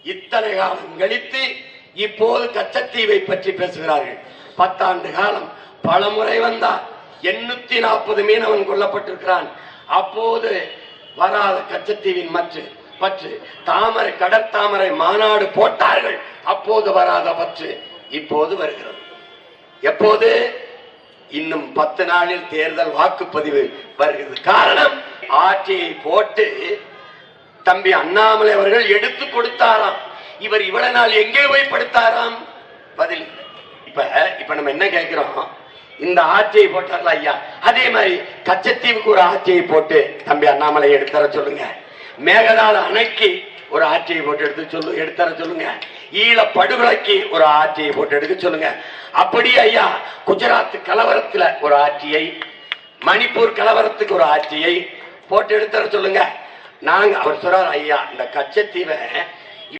இத்தனை காலம் கழித்து இப்போது கச்சத்தீவை பற்றி பேசுகிறார்கள். 10 ஆண்டு காலம் பலமுறை வந்தார். 840 மீனவன் கொல்லப்பட்டிருக்கிறான். அப்போது வராத கச்சத்தீவின் பற்று தாமரை கடற்தாமரை மாநாடு போட்டார்கள். அப்போது வராத பற்று இப்போது வருகிறது. எப்போது? இன்னும் 10 நாளில் தேர்தல் வாக்குப்பதிவு வருகிறது. காரணம், ஆட்சியை போட்டு தம்பி அண்ணாமலை அவர்கள் எடுத்து கொடுத்தாராம். இவர் இவ்வளவு நாள் எங்கே போய் படுத்தாராம்? பதில். இப்ப நம்ம என்ன கேட்கிறோம்? இந்த ஆட்சியை போட்டார்ல ஐயா, அதே மாதிரி கச்சத்தீவுக்கு ஒரு ஆட்சியை போட்டு தம்பி அண்ணாமலை எடுத்தர சொல்லுங்க. மேகதாது அணைக்கு ஒரு ஆட்சியை போட்டு எடுத்தர சொல்லுங்க. ஈழ படுகொலைக்கு ஒரு ஆட்சியை போட்டு எடுக்க சொல்லுங்க. அப்படி ஐயா குஜராத் கலவரத்துல ஒரு ஆட்சியை, மணிப்பூர் கலவரத்துக்கு ஒரு ஆட்சியை போட்டு எடுத்தர சொல்லுங்க. நாங்க அவர் சொல்றாரு, ஐயா இந்த கச்சத்தீவை